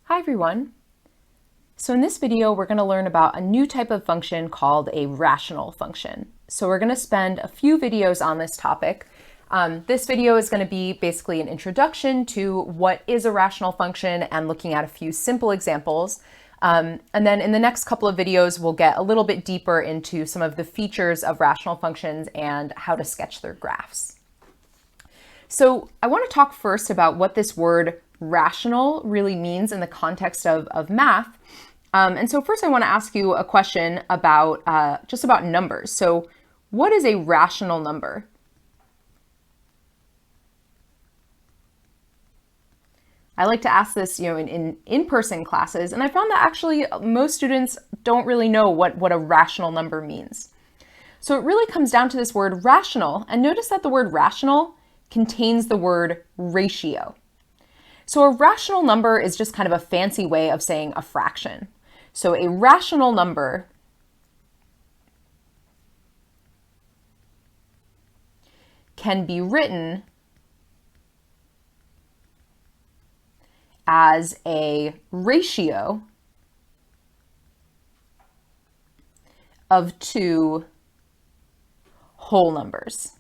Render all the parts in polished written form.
Hi everyone. So in this video, we're going to learn about a new type of function called a rational function. So we're going to spend a few videos on this topic. This video is going to be basically an introduction to what is a rational function and looking at a few simple examples. And then in the next couple of videos, we'll get a little bit deeper into some of the features of rational functions and how to sketch their graphs. So I want to talk first about what this word rational really means in the context of math. And so first I want to ask you a question about just about numbers. So what is a rational number? I like to ask this, in in-person classes, and I found that actually most students don't really know what a rational number means. So it really comes down to this word rational, and notice that the word rational contains the word ratio. So a rational number is just kind of a fancy way of saying a fraction. So a rational number can be written as a ratio of two whole numbers.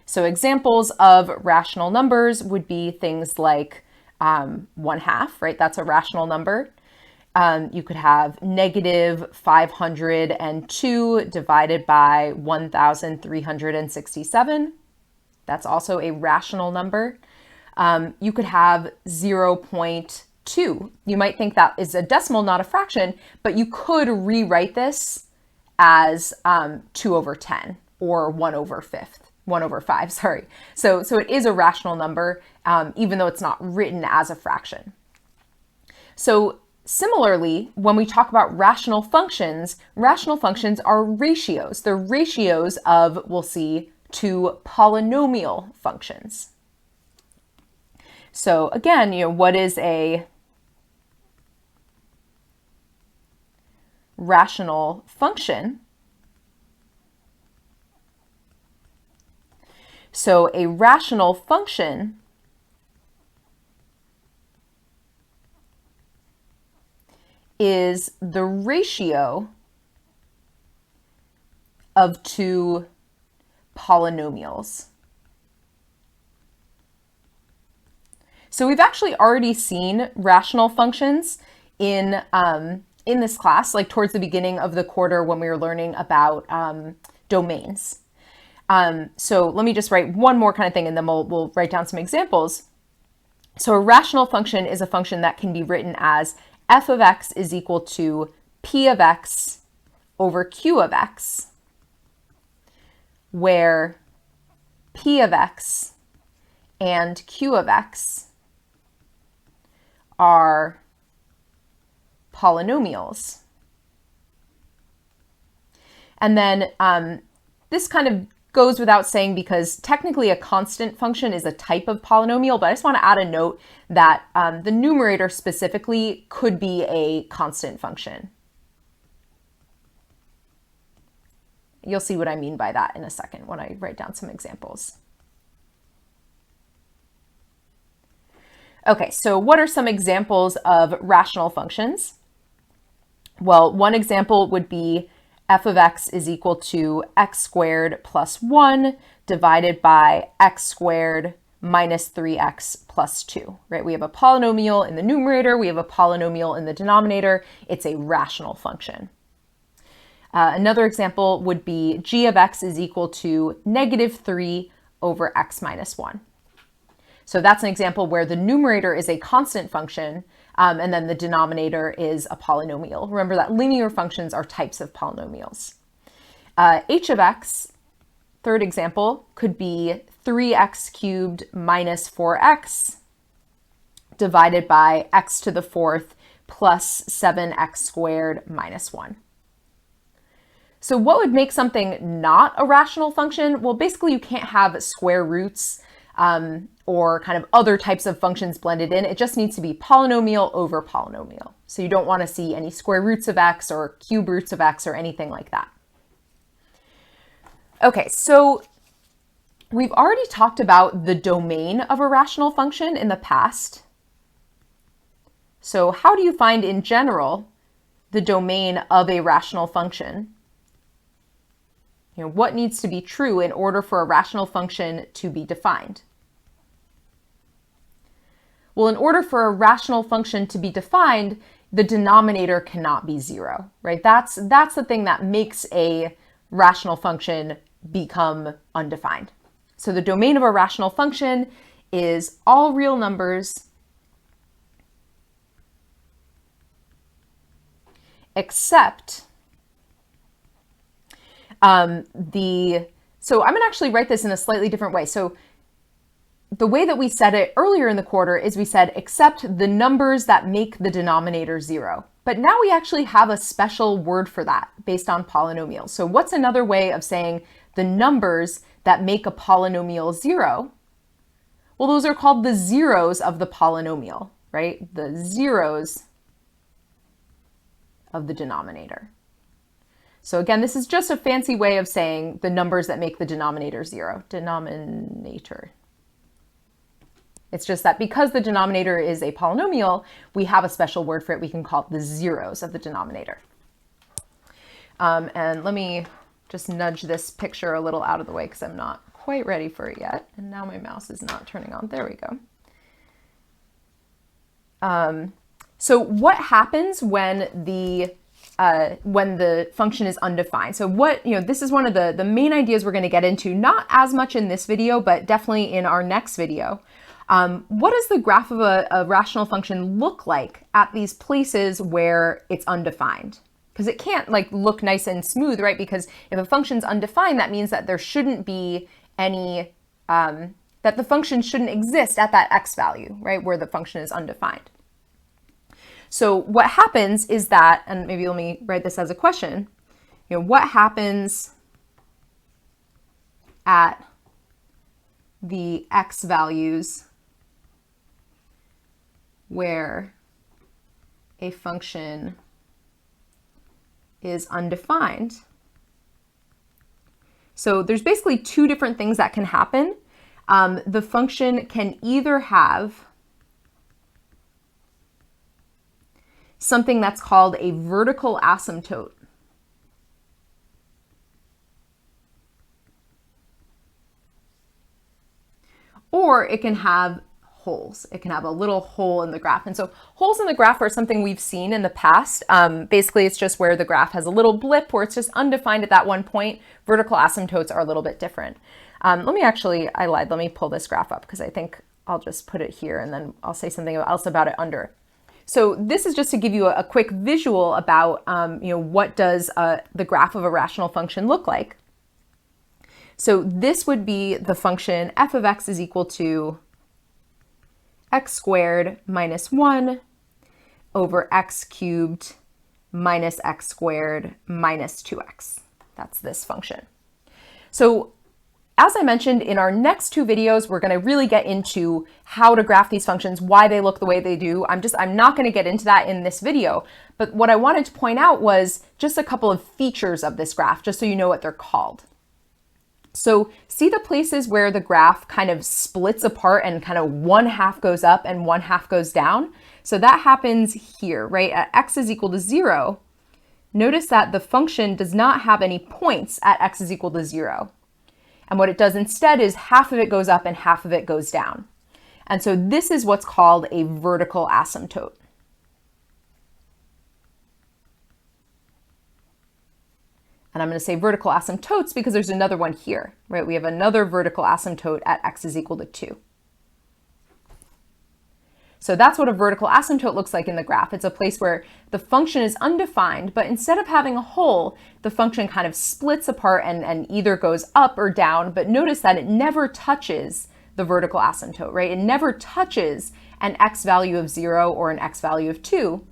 So examples of rational numbers would be things like 1/2, right? That's a rational number. You could have -502 divided by 1,367. That's also a rational number. You could have 0.2. You might think that is a decimal, not a fraction, but you could rewrite this as 2/10 or 1/5, sorry. So it is a rational number, even though it's not written as a fraction. So similarly, when we talk about rational functions are ratios. They're ratios of, we'll see, two polynomial functions. So again, what is a rational function? So a rational function is the ratio of two polynomials. So we've actually already seen rational functions in this class, like towards the beginning of the quarter when we were learning about domains. So let me just write one more kind of thing and then we'll write down some examples. So a rational function is a function that can be written as f of x is equal to p of x over q of x, where p of x and q of x are polynomials. And then this kind of goes without saying because technically a constant function is a type of polynomial, but I just want to add a note that the numerator specifically could be a constant function. You'll see what I mean by that in a second when I write down some examples. Okay, so what are some examples of rational functions? Well, one example would be f of x is equal to x squared plus 1 divided by x squared minus 3x plus 2, right? We have a polynomial in the numerator, we have a polynomial in the denominator. It's a rational function. Another example would be g of x is equal to -3 over x minus 1. So that's an example where the numerator is a constant function, and then the denominator is a polynomial. Remember that linear functions are types of polynomials. H of x, third example, could be 3x cubed minus 4x divided by x to the fourth plus 7x squared minus 1. So what would make something not a rational function? Well, basically you can't have square roots or kind of other types of functions blended in. It just needs to be polynomial over polynomial. So you don't want to see any square roots of x or cube roots of x or anything like that. Okay, so We've already talked about the domain of a rational function in the past. So how do you find in general the domain of a rational function? What needs to be true in order for a rational function to be defined? Well, in order for a rational function to be defined, the denominator cannot be 0, right? That's the thing that makes a rational function become undefined. So the domain of a rational function is all real numbers except so I'm going to actually write this in a slightly different way. So the way that we said it earlier in the quarter is we said except the numbers that make the denominator 0. But now we actually have a special word for that based on polynomials. So what's another way of saying the numbers that make a polynomial 0? Well, those are called the zeros of the polynomial, right? The zeros of the denominator. So again, this is just a fancy way of saying the numbers that make the denominator 0. Denominator. It's just that because the denominator is a polynomial, we have a special word for it. We can call it the zeros of the denominator. And let me just nudge this picture a little out of the way because I'm not quite ready for it yet. And now my mouse is not turning on. There we go. So what happens when the function is undefined? So this is one of the main ideas we're going to get into, not as much in this video, but definitely in our next video. What does the graph of a rational function look like at these places where it's undefined? Because it can't look nice and smooth, right? Because if a function's undefined, that means that there shouldn't be any, that the function shouldn't exist at that x value, right? Where the function is undefined. So what happens is that, and maybe let me write this as a question, what happens at the x values where a function is undefined? So there's basically two different things that can happen. The function can either have something that's called a vertical asymptote. Or it can have holes. It can have a little hole in the graph. And so holes in the graph are something we've seen in the past. Basically, it's just where the graph has a little blip where it's just undefined at that one point. Vertical asymptotes are a little bit different. I lied. Let me pull this graph up because I think I'll just put it here and then I'll say something else about it under. So this is just to give you a quick visual about, what does the graph of a rational function look like. So this would be the function f of x is equal to x squared minus 1 over x cubed minus x squared minus 2x. That's this function. So as I mentioned, in our next two videos, we're going to really get into how to graph these functions, why they look the way they do. I'm not going to get into that in this video, but what I wanted to point out was just a couple of features of this graph, just so you know what they're called. So see the places where the graph kind of splits apart and kind of one half goes up and one half goes down? So that happens here, right? At x is equal to 0, notice that the function does not have any points at x is equal to 0. And what it does instead is half of it goes up and half of it goes down. And so this is what's called a vertical asymptote. And I'm going to say vertical asymptotes because there's another one here, right? We have another vertical asymptote at x is equal to 2. So that's what a vertical asymptote looks like in the graph. It's a place where the function is undefined, but instead of having a hole, the function kind of splits apart and either goes up or down. But notice that it never touches the vertical asymptote, right? It never touches an x value of 0 or an x value of 2.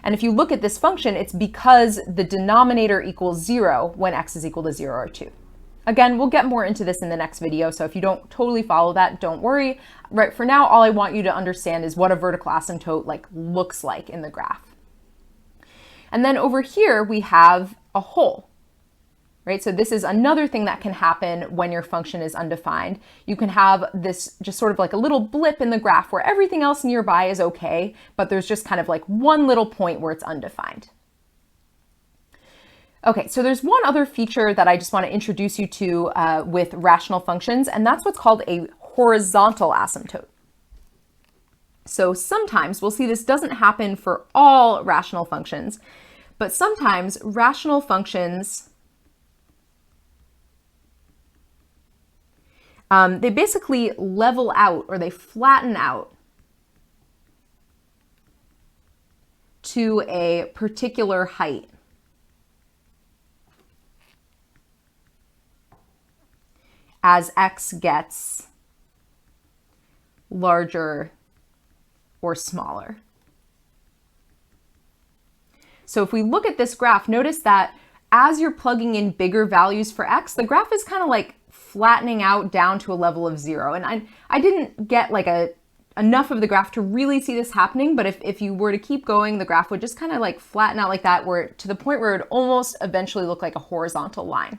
And if you look at this function, it's because the denominator equals 0 when x is equal to 0 or 2. Again, we'll get more into this in the next video, so if you don't totally follow that, don't worry. Right, for now, all I want you to understand is what a vertical asymptote looks like in the graph. And then over here, we have a hole. right? So this is another thing that can happen when your function is undefined. You can have this just sort of like a little blip in the graph where everything else nearby is okay, but there's just kind of like one little point where it's undefined. Okay, so there's one other feature that I just want to introduce you to with rational functions, and that's what's called a horizontal asymptote. So sometimes we'll see this doesn't happen for all rational functions, but sometimes rational functions, they basically level out or they flatten out to a particular height. As x gets larger or smaller. So if we look at this graph, notice that as you're plugging in bigger values for x, the graph is kind of like flattening out down to a level of 0. And I didn't get like enough of the graph to really see this happening, but if you were to keep going, the graph would just kind of like flatten out like that, where to the point where it would almost eventually look like a horizontal line.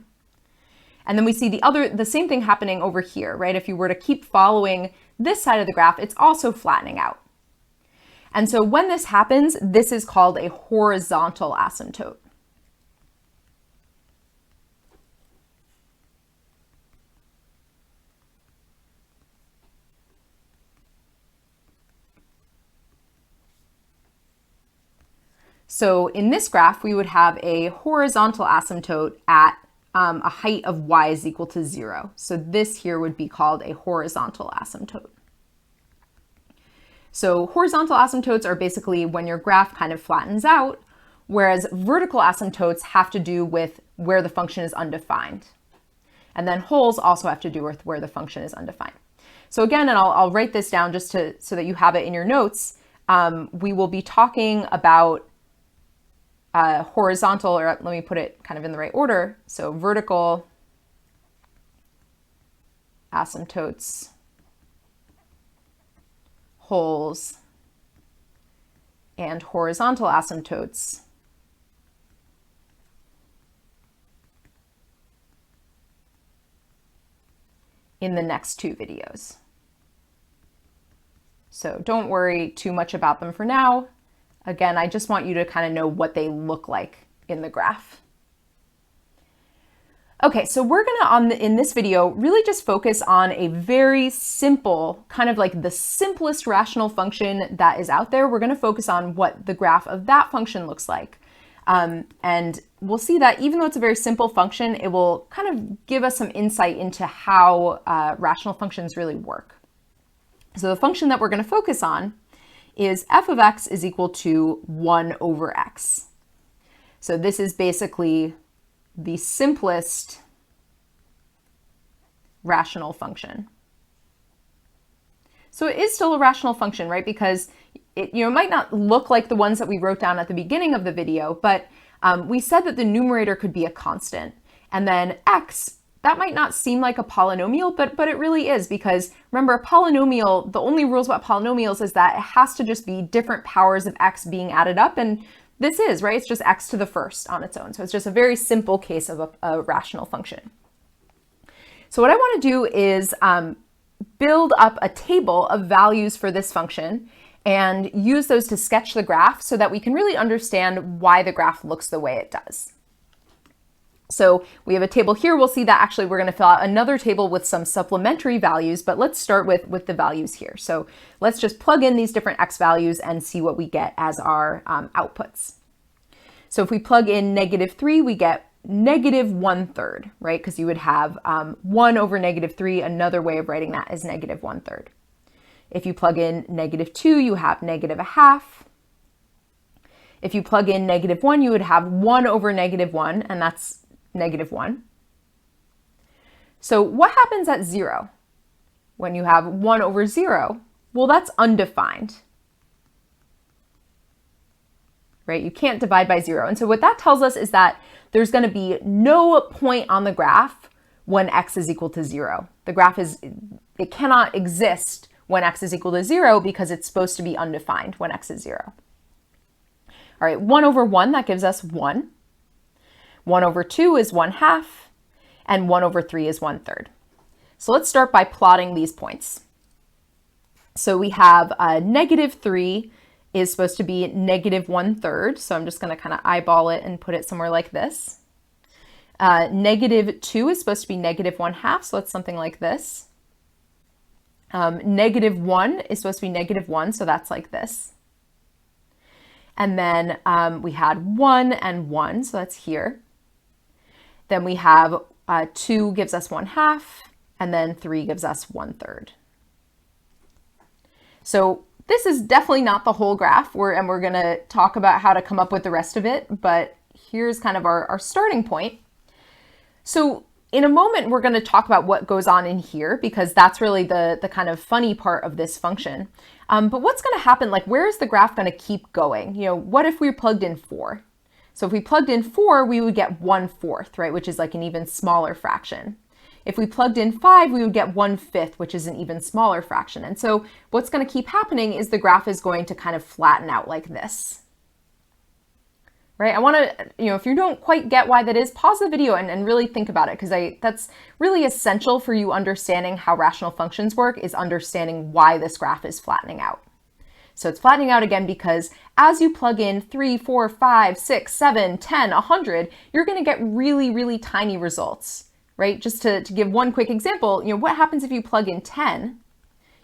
And then we see the same thing happening over here, right? If you were to keep following this side of the graph, it's also flattening out. And so when this happens, this is called a horizontal asymptote. So in this graph, we would have a horizontal asymptote at a height of y is equal to 0. So this here would be called a horizontal asymptote. So horizontal asymptotes are basically when your graph kind of flattens out, whereas vertical asymptotes have to do with where the function is undefined. And then holes also have to do with where the function is undefined. So again, and I'll write this down just so that you have it in your notes, we will be talking about horizontal, or let me put it kind of in the right order. So vertical asymptotes, holes, and horizontal asymptotes in the next two videos. So don't worry too much about them for now. Again, I just want you to kind of know what they look like in the graph. Okay, so we're gonna, in this video, really just focus on a very simple, kind of like the simplest rational function that is out there. We're gonna focus on what the graph of that function looks like. And we'll see that even though it's a very simple function, it will kind of give us some insight into how rational functions really work. So the function that we're gonna focus on is f of x is equal to 1 over x. So this is basically the simplest rational function. So it is still a rational function, right? Because it might not look like the ones that we wrote down at the beginning of the video, but we said that the numerator could be a constant. And then x, that might not seem like a polynomial, but it really is, because remember, a polynomial, the only rules about polynomials is that it has to just be different powers of x being added up, and this is, right? It's just x to the first on its own. So it's just a very simple case of a rational function. So what I want to do is build up a table of values for this function and use those to sketch the graph so that we can really understand why the graph looks the way it does. So we have a table here. We'll see that actually we're going to fill out another table with some supplementary values, but let's start with the values here. So let's just plug in these different x values and see what we get as our outputs. So if we plug in -3, we get -1/3, right? Because you would have 1 over -3. Another way of writing that is -1/3. If you plug in -2, you have -1/2. If you plug in -1, you would have 1 over -1, and that's -1. So what happens at 0? When you have 1 over 0, well, that's undefined, right? You can't divide by 0. And so what that tells us is that there's going to be no point on the graph when x is equal to 0. The graph it cannot exist when x is equal to 0 because it's supposed to be undefined when x is 0. All right, 1 over 1, that gives us 1. 1 over 2 is 1/2, and 1 over 3 is 1/3. So let's start by plotting these points. So we have -3 is supposed to be -1/3. So I'm just going to kind of eyeball it and put it somewhere like this. -2 is supposed to be -1/2. So it's something like this. -1 is supposed to be -1. So that's like this. And then we had 1 and 1. So that's here. Then we have 2 gives us 1/2. And then 3 gives us 1/3. So this is definitely not the whole graph, and we're going to talk about how to come up with the rest of it, but here's kind of our starting point. So in a moment, we're going to talk about what goes on in here, because that's really the kind of funny part of this function. But what's going to happen, like where is the graph going to keep going? You know, what if we plugged in 4? So if we plugged in 4, we would get 1/4, right, which is like an even smaller fraction. If we plugged in 5, we would get 1/5, which is an even smaller fraction. And so what's going to keep happening is the graph is going to kind of flatten out like this. Right? I want to, if you don't quite get why that is, pause the video and really think about it, because that's really essential for you understanding how rational functions work, is understanding why this graph is flattening out. So it's flattening out again because as you plug in 3, 4, 5, 6, 7, 10, 100, you're going to get really, really tiny results. Right? Just to give one quick example, what happens if you plug in 10?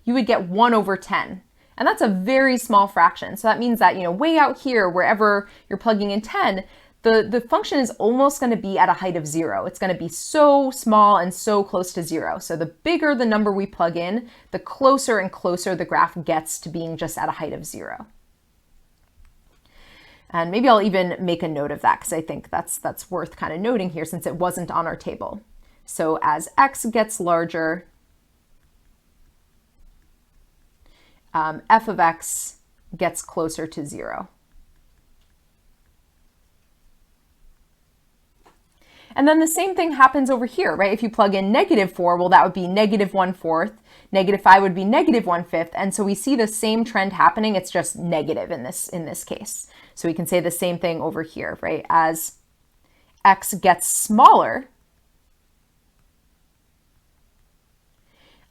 You would get 1 over 10. And that's a very small fraction. So that means that, way out here, wherever you're plugging in 10, the function is almost going to be at a height of 0. It's going to be so small and so close to 0. So the bigger the number we plug in, the closer and closer the graph gets to being just at a height of 0. And maybe I'll even make a note of that, because I think that's worth kind of noting here, since it wasn't on our table. So as x gets larger, f of x gets closer to 0. And then the same thing happens over here, right? If you plug in -4, well, that would be -1/4. -5 would be -1/5. And so we see the same trend happening. It's just negative in this case. So we can say the same thing over here, right? As x gets smaller,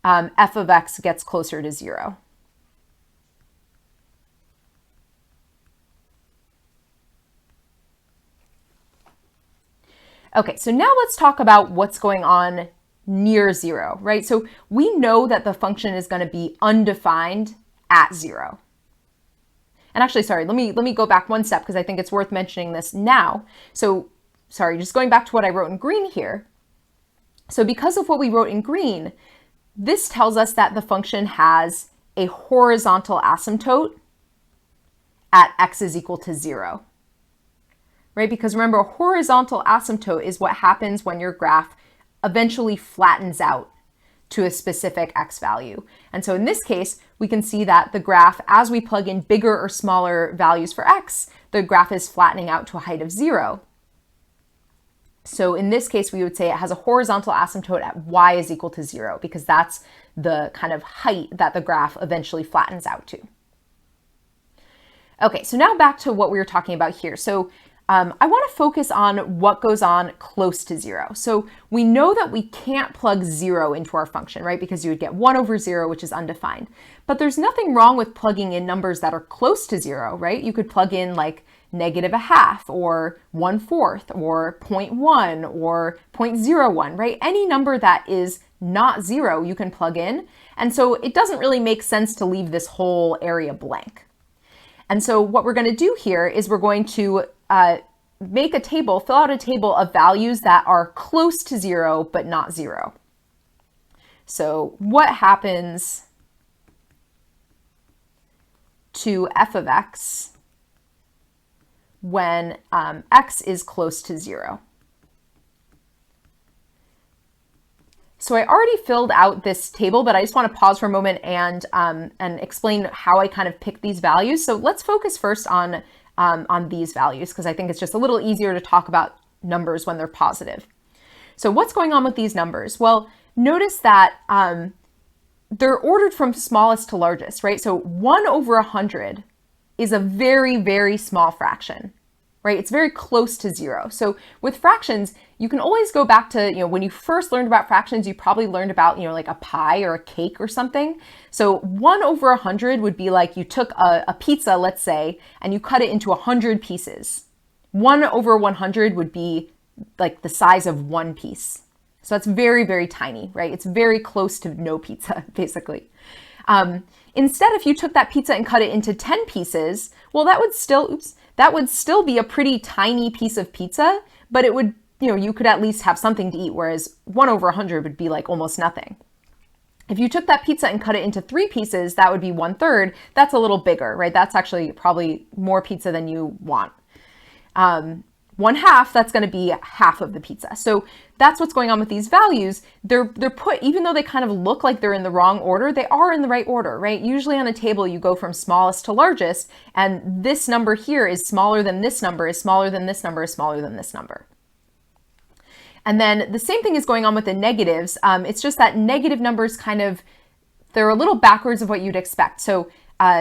f of x gets closer to 0. Okay, so now let's talk about what's going on near 0, right? So we know that the function is going to be undefined at 0. And actually, sorry, let me go back one step, because I think it's worth mentioning this now. So, sorry, just going back to what I wrote in green here. So because of what we wrote in green, this tells us that the function has a horizontal asymptote at x is equal to 0, right? Because remember, a horizontal asymptote is what happens when your graph eventually flattens out to a specific x value. And so in this case, we can see that the graph, as we plug in bigger or smaller values for x, the graph is flattening out to a height of 0. So in this case, we would say it has a horizontal asymptote at y is equal to 0, because that's the kind of height that the graph eventually flattens out to. Okay, so now back to what we were talking about here. So I want to focus on what goes on close to 0. So we know that we can't plug 0 into our function, right? Because you would get 1 over 0, which is undefined. But there's nothing wrong with plugging in numbers that are close to 0, right? You could plug in like -1/2 or 1/4 or 0.1 or 0.01, right? Any number that is not 0, you can plug in. And so it doesn't really make sense to leave this whole area blank. And so what we're going to do here is we're going to make a table, fill out a table of values that are close to 0, but not 0. So what happens to f of x when x is close to 0? So I already filled out this table, but I just want to pause for a moment and explain how I kind of pick these values. So let's focus first on these values, because I think it's just a little easier to talk about numbers when they're positive. So what's going on with these numbers? Well, notice that they're ordered from smallest to largest, right? So 1 over 100 is a very, very small fraction. right? It's very close to 0. So with fractions, you can always go back to, when you first learned about fractions, you probably learned about, like a pie or a cake or something. So 1 over 100 would be like you took a pizza, let's say, and you cut it into 100 pieces. 1 over 100 would be like the size of one piece. So that's very, very tiny, right? It's very close to no pizza, basically. Instead, if you took that pizza and cut it into 10 pieces, well, that would still be a pretty tiny piece of pizza, but it would, you could at least have something to eat, whereas 1 over 100 would be like almost nothing. If you took that pizza and cut it into 3 pieces, that would be 1/3. That's a little bigger, right? That's actually probably more pizza than you want. 1/2, that's going to be half of the pizza. So that's what's going on with these values. They're put, even though they kind of look like they're in the wrong order, they are in the right order, right? Usually on a table, you go from smallest to largest, and this number here is smaller than this number, is smaller than this number, is smaller than this number. And then the same thing is going on with the negatives. It's just that negative numbers they're a little backwards of what you'd expect. So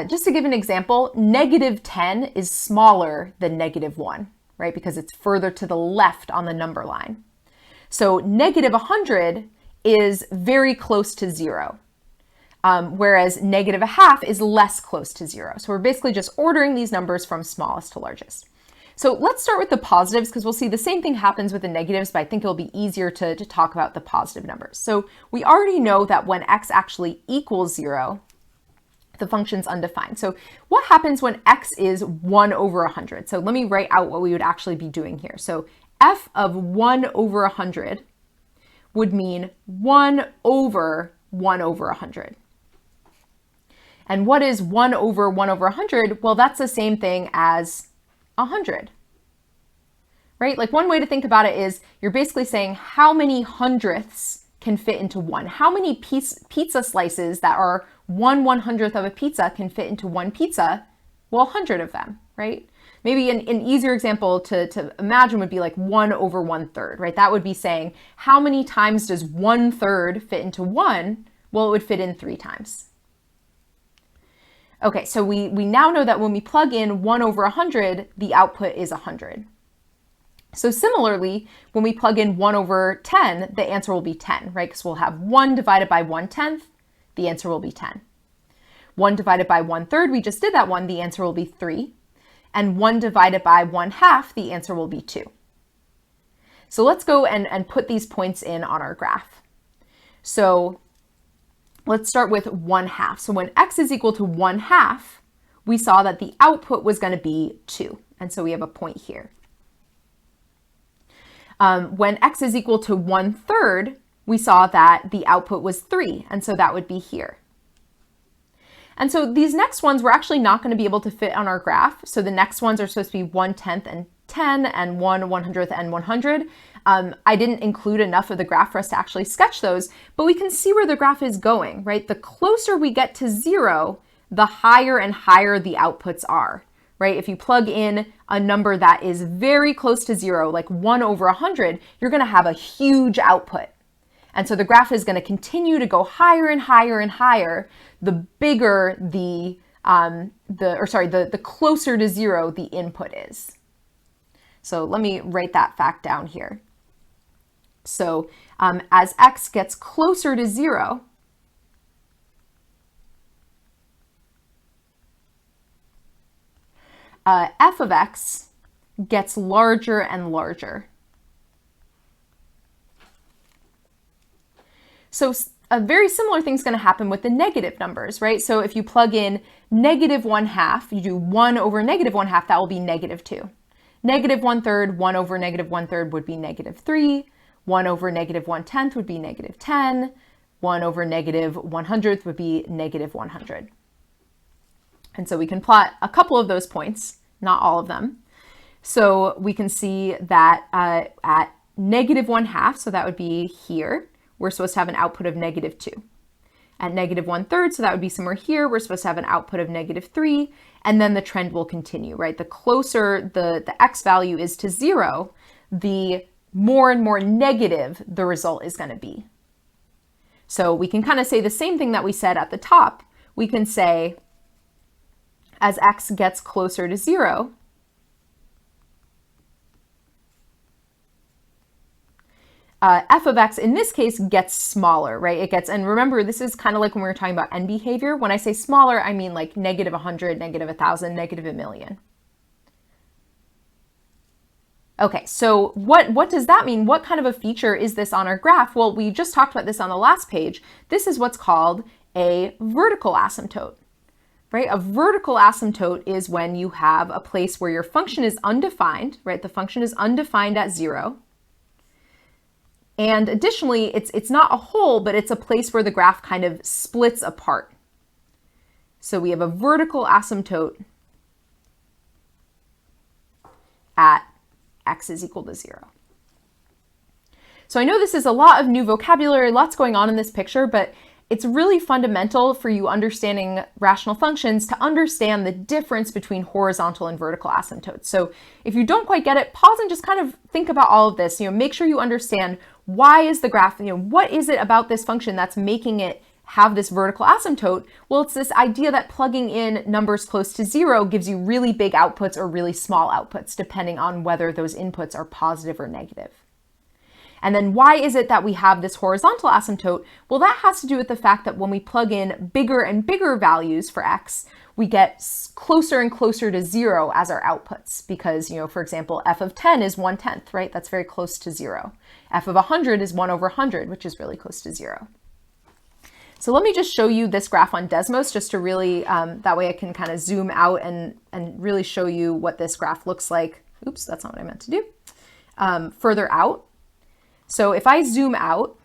just to give an example, -10 is smaller than -1. Right? Because it's further to the left on the number line. So -100 is very close to 0, whereas -1/2 is less close to 0. So we're basically just ordering these numbers from smallest to largest. So let's start with the positives, because we'll see the same thing happens with the negatives, but I think it'll be easier to talk about the positive numbers. So we already know that when x actually equals 0, the function's undefined. So what happens when x is 1 over 100? So let me write out what we would actually be doing here. So f of 1 over 100 would mean 1 over 1 over 100. And what is 1 over 1 over 100? Well, that's the same thing as 100, right? Like one way to think about it is you're basically saying how many hundredths can fit into one. How many pizza slices that are 1/100th of a pizza can fit into one pizza? Well, 100 of them, right? Maybe an easier example to imagine would be like 1 over 1/3, right? That would be saying how many times does 1/3 fit into 1? Well, it would fit in 3 times. Okay, so we now know that when we plug in 1 over 100, the output is 100. So similarly, when we plug in 1 over 10, the answer will be 10, right? Because we'll have 1 divided by 1/10, the answer will be 10. 1 divided by 1/3, we just did that one, the answer will be 3. And 1 divided by 1/2, the answer will be 2. So let's go and put these points in on our graph. So let's start with 1/2. So when x is equal to 1/2, we saw that the output was going to be 2. And so we have a point here. When x is equal to 1/3, we saw that the output was 3, and so that would be here. And so these next ones we're actually not going to be able to fit on our graph. So the next ones are supposed to be 1/10 and 10 and 1/100th and 100. I didn't include enough of the graph for us to actually sketch those, but we can see where the graph is going, right? The closer we get to 0, the higher and higher the outputs are. Right? If you plug in a number that is very close to 0, like 1 over 100, you're going to have a huge output. And so the graph is going to continue to go higher and higher and higher, the bigger the closer to 0 the input is. So let me write that fact down here. So as x gets closer to 0, f of x gets larger and larger. So a very similar thing is going to happen with the negative numbers, right? So if you plug in -1/2, you do 1 over -1/2, that will be -2. -1/3, 1 over -1/3 would be -3. 1 over -1/10 would be -10. 1 over -100th would be -100. And so we can plot a couple of those points, not all of them. So we can see that at -1/2, so that would be here, we're supposed to have an output of -2. At -1/3, so that would be somewhere here, we're supposed to have an output of -3, and then the trend will continue, right? The closer the x value is to 0, the more and more negative the result is going to be. So we can kind of say the same thing that we said at the top. We can say, as x gets closer to 0, f of x in this case gets smaller, right? It gets, and remember, this is kind of like when we were talking about end behavior. When I say smaller, I mean like negative 100, negative 1,000, negative 1,000,000. Okay, so what does that mean? What kind of a feature is this on our graph? Well, we just talked about this on the last page. This is what's called a vertical asymptote, right? A vertical asymptote is when you have a place where your function is undefined, right? The function is undefined at 0. And additionally, it's not a hole, but it's a place where the graph kind of splits apart. So we have a vertical asymptote at x is equal to 0. So I know this is a lot of new vocabulary, lots going on in this picture, but it's really fundamental for you understanding rational functions to understand the difference between horizontal and vertical asymptotes. So if you don't quite get it, pause and just kind of think about all of this. Make sure you understand, why is the graph, what is it about this function that's making it have this vertical asymptote? Well, it's this idea that plugging in numbers close to 0 gives you really big outputs or really small outputs, depending on whether those inputs are positive or negative. And then why is it that we have this horizontal asymptote? Well, that has to do with the fact that when we plug in bigger and bigger values for x, we get closer and closer to 0 as our outputs. Because, for example, f of 10 is 1/10, right? That's very close to 0. F of 100 is 1 over 100, which is really close to 0. So let me just show you this graph on Desmos, just to really, that way I can kind of zoom out and really show you what this graph looks like. Oops, that's not what I meant to do. Further out. So if I zoom out,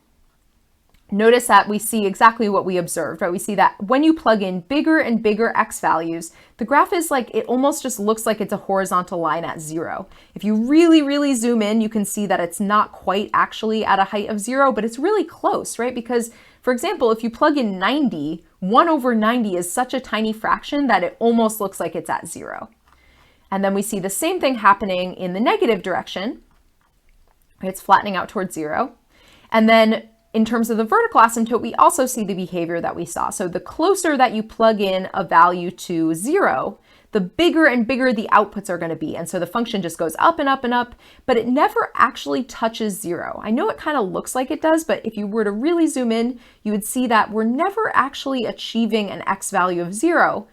notice that we see exactly what we observed, right? We see that when you plug in bigger and bigger x values, the graph is like, it almost just looks like it's a horizontal line at 0. If you really, really zoom in, you can see that it's not quite actually at a height of 0, but it's really close, right? Because, for example, if you plug in 90, 1 over 90 is such a tiny fraction that it almost looks like it's at 0. And then we see the same thing happening in the negative direction. It's flattening out towards 0. And then in terms of the vertical asymptote, we also see the behavior that we saw. So the closer that you plug in a value to 0, the bigger and bigger the outputs are going to be. And so the function just goes up and up and up, but it never actually touches 0. I know it kind of looks like it does, but if you were to really zoom in, you would see that we're never actually achieving an x value of 0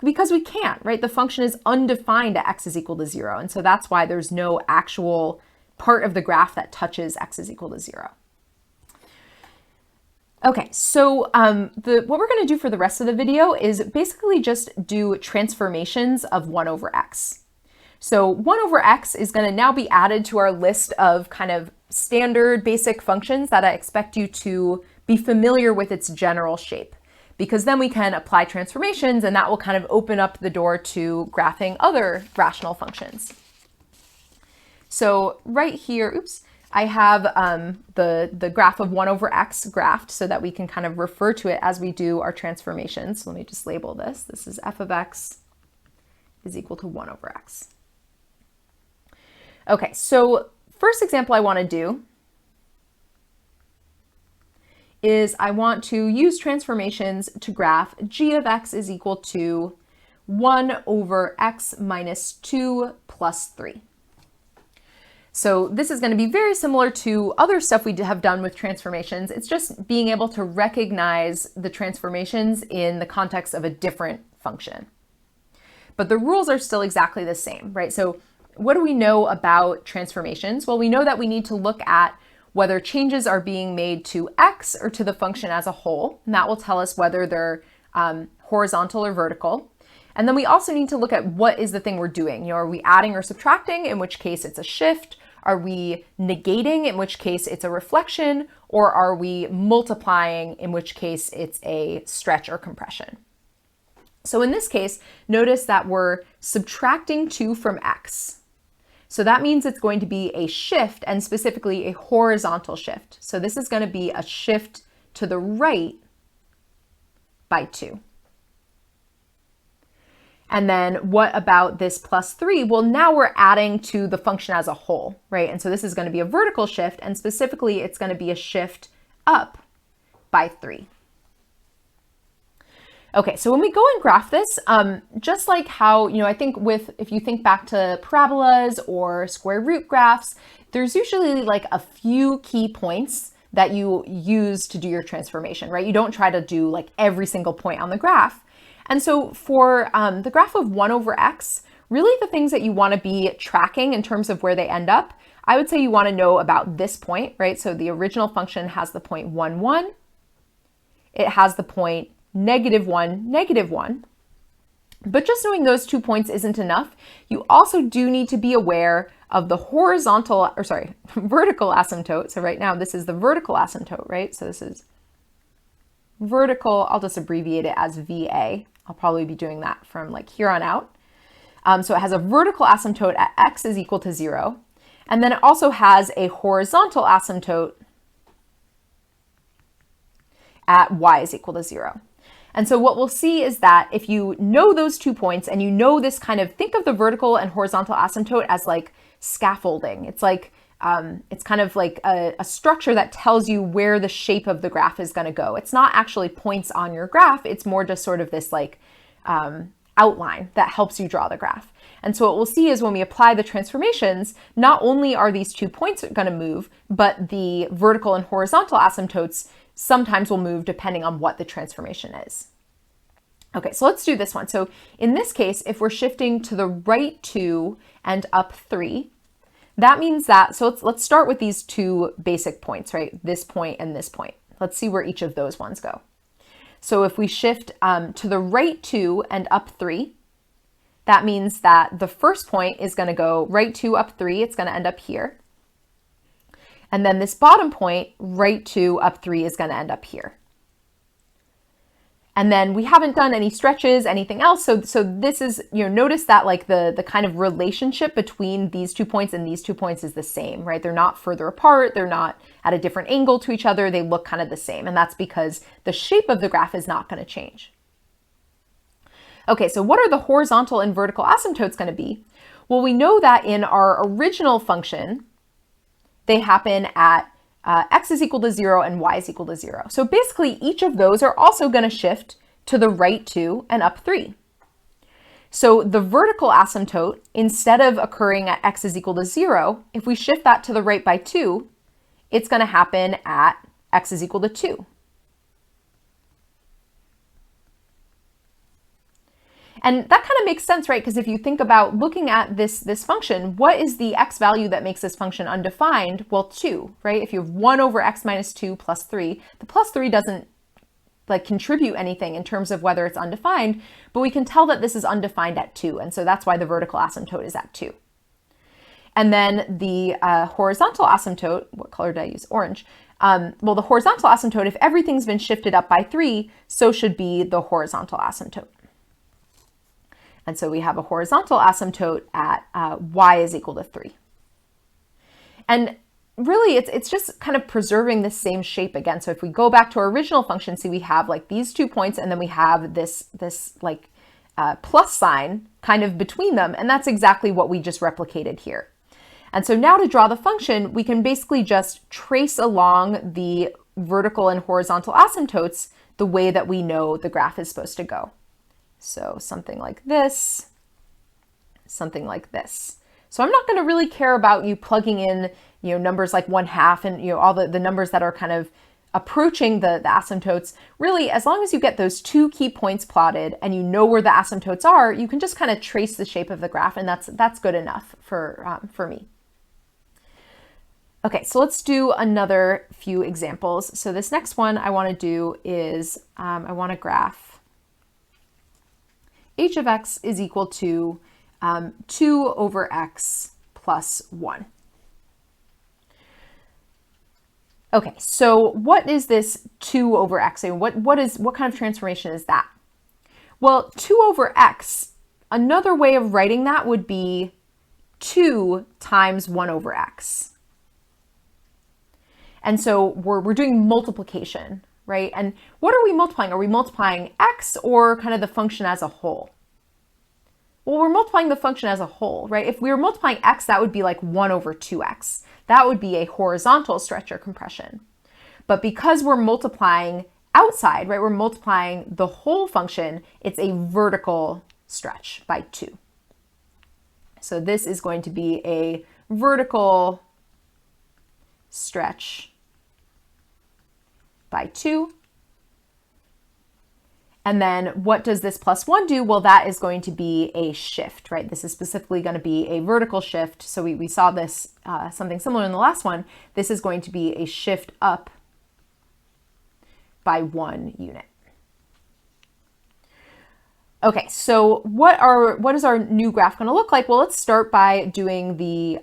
because we can't, right? The function is undefined at x is equal to 0. And so that's why there's no actual part of the graph that touches x is equal to 0. Okay, so what we're going to do for the rest of the video is basically just do transformations of 1 over x. So 1 over x is going to now be added to our list of kind of standard basic functions that I expect you to be familiar with its general shape, because then we can apply transformations and that will kind of open up the door to graphing other rational functions. So right here, oops, I have the graph of 1 over x graphed so that we can kind of refer to it as we do our transformations. So let me just label this. This is f of x is equal to 1 over x. Okay, so first example I want to do is I want to use transformations to graph g of x is equal to 1 over x minus 2 plus 3. So this is going to be very similar to other stuff we have done with transformations. It's just being able to recognize the transformations in the context of a different function. But the rules are still exactly the same, right? So what do we know about transformations? Well, we know that we need to look at whether changes are being made to x or to the function as a whole, and that will tell us whether they're horizontal or vertical. And then we also need to look at what is the thing we're doing. Are we adding or subtracting, in which case it's a shift? Are we negating, in which case it's a reflection? Or are we multiplying, in which case it's a stretch or compression? So in this case, notice that we're subtracting 2 from x. So that means it's going to be a shift, and specifically a horizontal shift. So this is going to be a shift to the right by 2. And then what about this plus 3? Well, now we're adding to the function as a whole, right? And so this is going to be a vertical shift, and specifically it's going to be a shift up by 3. Okay, so when we go and graph this, just like how, I think if you think back to parabolas or square root graphs, there's usually like a few key points that you use to do your transformation, right? You don't try to do like every single point on the graph. And so for the graph of 1 over x, really the things that you want to be tracking in terms of where they end up, I would say you want to know about this point, right? So the original function has the point 1, 1. It has the point -1, -1. But just knowing those 2 points isn't enough. You also do need to be aware of the vertical asymptote. So right now this is the vertical asymptote, right? So this is vertical, I'll just abbreviate it as VA. I'll probably be doing that from like here on out. So it has a vertical asymptote at x is equal to 0. And then it also has a horizontal asymptote at y is equal to 0. And so what we'll see is that if you know those 2 points and you know this kind of, think of the vertical and horizontal asymptote as like scaffolding. It's like, it's kind of like a structure that tells you where the shape of the graph is going to go. It's not actually points on your graph. It's more just sort of this like outline that helps you draw the graph. And so what we'll see is when we apply the transformations, not only are these 2 points going to move, but the vertical and horizontal asymptotes sometimes will move depending on what the transformation is. Okay, so let's do this one. So in this case, if we're shifting to the right 2 and up 3, that means that, so let's start with these 2 basic points, right? This point and this point. Let's see where each of those ones go. So if we shift to the right 2 and up 3, that means that the first point is going to go right 2 up 3. It's going to end up here. And then this bottom point, right 2 up 3, is going to end up here. And then we haven't done any stretches, anything else. So this is, notice that like the kind of relationship between these 2 points and these 2 points is the same, right? They're not further apart. They're not at a different angle to each other. They look kind of the same. And that's because the shape of the graph is not going to change. Okay, so what are the horizontal and vertical asymptotes going to be? Well, we know that in our original function, they happen at x is equal to 0 and y is equal to 0. So basically each of those are also going to shift to the right 2 and up 3. So the vertical asymptote, instead of occurring at x is equal to 0, if we shift that to the right by 2, it's going to happen at x is equal to 2. And that kind of makes sense, right? Because if you think about looking at this function, what is the x value that makes this function undefined? Well, 2, right? If you have 1 over x minus 2 plus 3, the plus 3 doesn't like contribute anything in terms of whether it's undefined, but we can tell that this is undefined at 2. And so that's why the vertical asymptote is at 2. And then the horizontal asymptote, what color did I use? Orange. Well, the horizontal asymptote, if everything's been shifted up by 3, so should be the horizontal asymptote. And so we have a horizontal asymptote at y is equal to 3. And really, it's just kind of preserving the same shape again. So if we go back to our original function, see we have like these 2 points, and then we have this like plus sign kind of between them. And that's exactly what we just replicated here. And so now to draw the function, we can basically just trace along the vertical and horizontal asymptotes the way that we know the graph is supposed to go. So something like this, something like this. So I'm not going to really care about you plugging in, numbers like 1/2 and, all the numbers that are kind of approaching the asymptotes. Really, as long as you get those 2 key points plotted and you know where the asymptotes are, you can just kind of trace the shape of the graph, and that's good enough for me. Okay, so let's do another few examples. So this next one I want to do is I want to graph h of x is equal to 2 over x plus 1. Okay, so what is this 2 over x? And what kind of transformation is that? Well, 2 over x, another way of writing that would be 2 times 1 over x. And so we're doing multiplication, right? And what are we multiplying? Are we multiplying x or kind of the function as a whole? Well, we're multiplying the function as a whole, right? If we were multiplying x, that would be like 1 over 2x. That would be a horizontal stretch or compression. But because we're multiplying outside, right, we're multiplying the whole function, it's a vertical stretch by 2. So this is going to be a vertical stretch by 2. And then what does this plus 1 do? Well, that is going to be a shift, right? This is specifically going to be a vertical shift. So we saw this, something similar in the last one. This is going to be a shift up by 1 unit. Okay, so what is our new graph going to look like? Well, let's start by doing the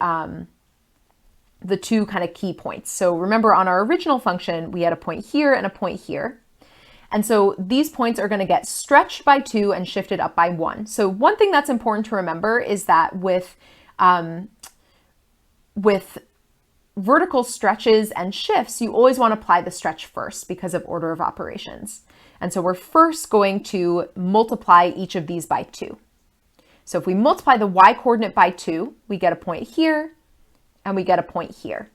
two kind of key points. So remember, on our original function, we had a point here and a point here. And so these points are going to get stretched by 2 and shifted up by 1. So one thing that's important to remember is that with vertical stretches and shifts, you always want to apply the stretch first because of order of operations. And so we're first going to multiply each of these by 2. So if we multiply the y coordinate by 2, we get a point here and we get a point here,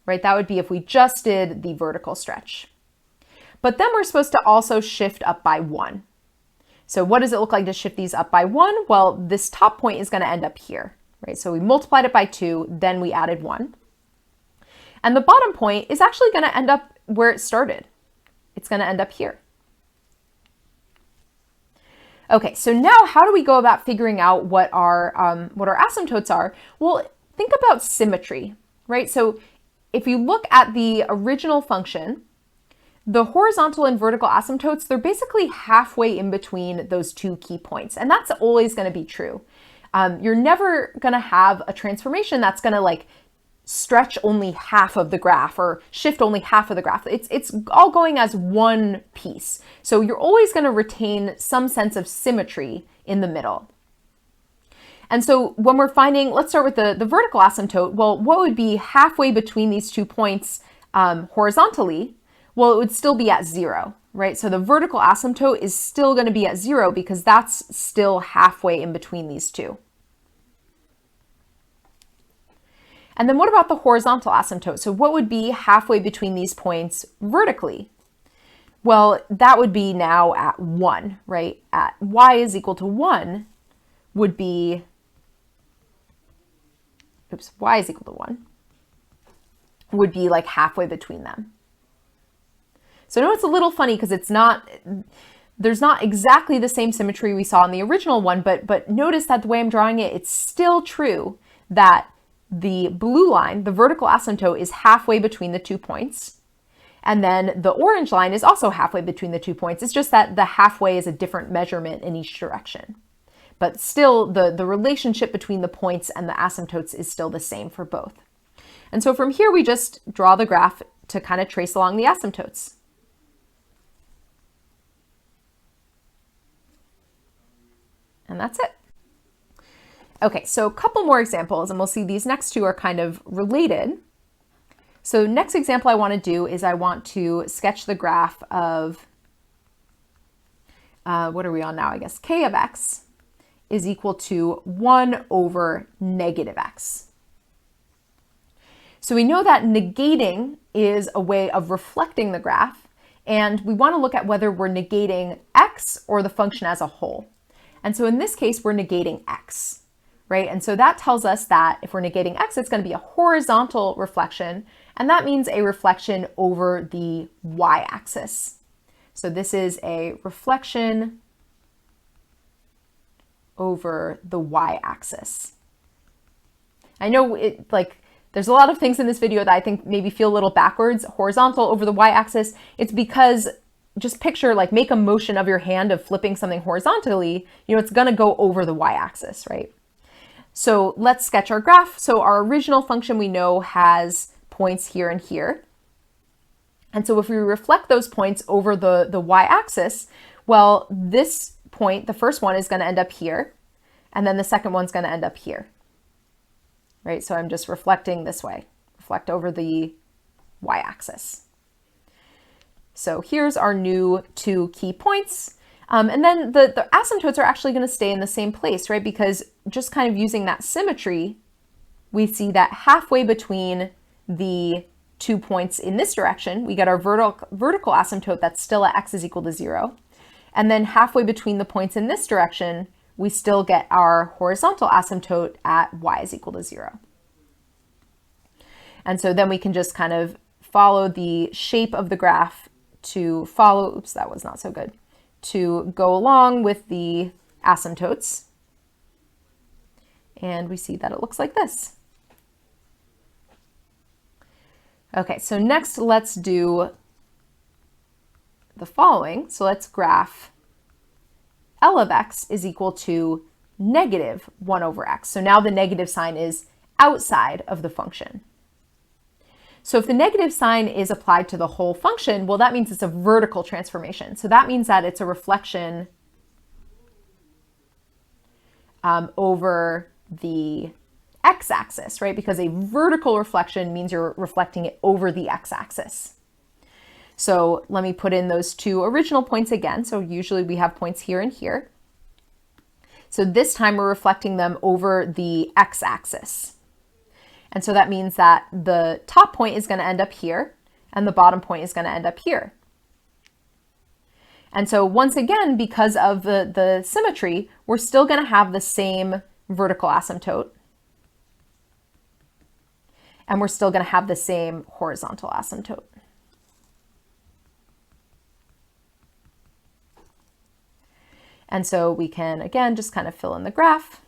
right? That would be if we just did the vertical stretch. But then we're supposed to also shift up by 1. So what does it look like to shift these up by 1? Well, this top point is going to end up here, right? So we multiplied it by 2, then we added 1. And the bottom point is actually going to end up where it started. It's going to end up here. Okay, so now how do we go about figuring out what our asymptotes are? Well, think about symmetry, right? So if you look at the original function, the horizontal and vertical asymptotes, they're basically halfway in between those two key points. And that's always going to be true. You're never going to have a transformation that's going to like stretch only half of the graph or shift only half of the graph. It's all going as one piece. So you're always going to retain some sense of symmetry in the middle. And so when we're finding, let's start with the vertical asymptote. Well, what would be halfway between these 2 points horizontally? Well, it would still be at 0, right? So the vertical asymptote is still going to be at 0 because that's still halfway in between these two. And then what about the horizontal asymptote? So what would be halfway between these points vertically? Well, that would be now at 1, right? At y is equal to 1 would be, y is equal to 1 would be like halfway between them. So I know it's a little funny because there's not exactly the same symmetry we saw in the original one, but notice that the way I'm drawing it, it's still true that the blue line, the vertical asymptote, is halfway between the 2 points. And then the orange line is also halfway between the 2 points. It's just that the halfway is a different measurement in each direction. But still, the relationship between the points and the asymptotes is still the same for both. And so from here, we just draw the graph to kind of trace along the asymptotes. And that's it. Okay, so a couple more examples, and we'll see these next two are kind of related. So next example I want to do is I want to sketch the graph of, what are we on now? I guess k of x is equal to 1 over negative x. So we know that negating is a way of reflecting the graph, and we want to look at whether we're negating x or the function as a whole. And so in this case, we're negating x, right? And so that tells us that if we're negating x, it's going to be a horizontal reflection, and that means a reflection over the y-axis. So this is a reflection over the y-axis. I know there's a lot of things in this video that I think maybe feel a little backwards. Horizontal over the y-axis, it's because just picture, make a motion of your hand of flipping something horizontally, it's going to go over the y-axis, right? So let's sketch our graph. So our original function we know has points here and here. And so if we reflect those points over the y-axis, well, this point, the first one, is going to end up here, and then the second one's going to end up here, right? So I'm just reflecting this way, reflect over the y-axis. So here's our new 2 key points. And then the asymptotes are actually going to stay in the same place, right? Because just kind of using that symmetry, we see that halfway between the 2 points in this direction, we get our vertical asymptote that's still at x is equal to 0. And then halfway between the points in this direction, we still get our horizontal asymptote at y is equal to 0. And so then we can just kind of follow the shape of the graph to follow, oops, that was not so good, to go along with the asymptotes. And we see that it looks like this. Okay, so next let's do the following. So let's graph L of x is equal to negative 1 over x. So now the negative sign is outside of the function. So if the negative sign is applied to the whole function, well, that means it's a vertical transformation. So that means that it's a reflection over the x-axis, right? Because a vertical reflection means you're reflecting it over the x-axis. So let me put in those two original points again. So usually we have points here and here. So this time we're reflecting them over the x-axis. And so that means that the top point is going to end up here and the bottom point is going to end up here. And so once again, because of the symmetry, we're still going to have the same vertical asymptote. And we're still going to have the same horizontal asymptote. And so we can, again, just kind of fill in the graph.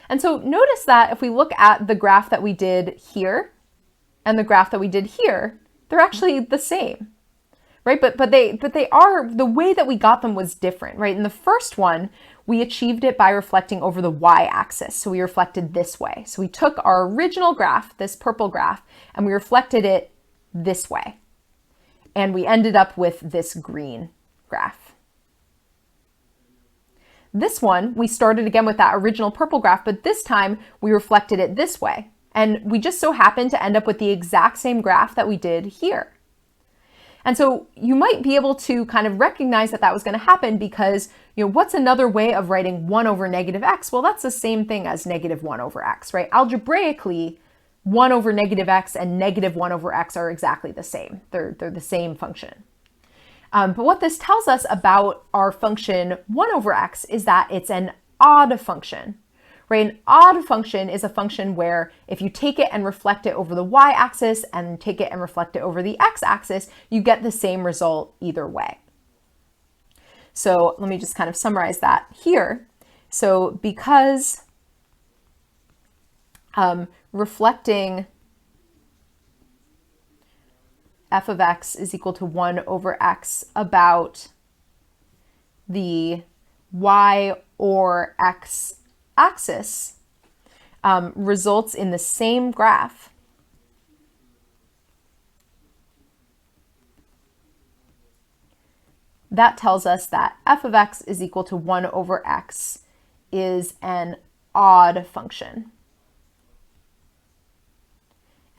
And so notice that if we look at the graph that we did here and the graph that we did here, they're actually the same, right? But they are, the way that we got them was different, right? In the first one, we achieved it by reflecting over the y-axis. So we reflected this way. So we took our original graph, this purple graph, and we reflected it this way. And we ended up with this green graph. This one, we started again with that original purple graph, but this time we reflected it this way. And we just so happened to end up with the exact same graph that we did here. And so you might be able to kind of recognize that that was going to happen because, you know, what's another way of writing 1 over negative x? Well, that's the same thing as negative 1 over x, right? Algebraically, 1 over negative x and negative 1 over x are exactly the same. They're the same function. But what this tells us about our function 1 over x is that it's an odd function, right? An odd function is a function where if you take it and reflect it over the y-axis and take it and reflect it over the x-axis, you get the same result either way. So let me just kind of summarize that here. So because reflecting f of x is equal to 1 over x about the y or x axis results in the same graph. That tells us that f of x is equal to 1 over x is an odd function.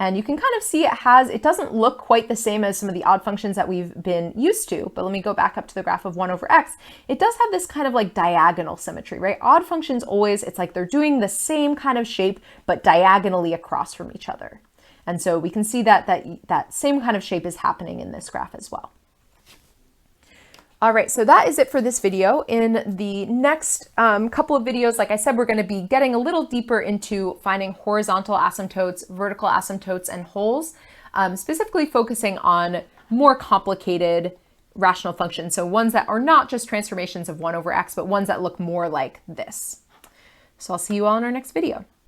And you can kind of see it doesn't look quite the same as some of the odd functions that we've been used to, but let me go back up to the graph of 1 over x. It does have this kind of like diagonal symmetry, right? Odd functions always, it's like they're doing the same kind of shape, but diagonally across from each other. And so we can see that that same kind of shape is happening in this graph as well. All right, so that is it for this video. In the next couple of videos, like I said, we're going to be getting a little deeper into finding horizontal asymptotes, vertical asymptotes, and holes, specifically focusing on more complicated rational functions. So ones that are not just transformations of 1 over x, but ones that look more like this. So I'll see you all in our next video.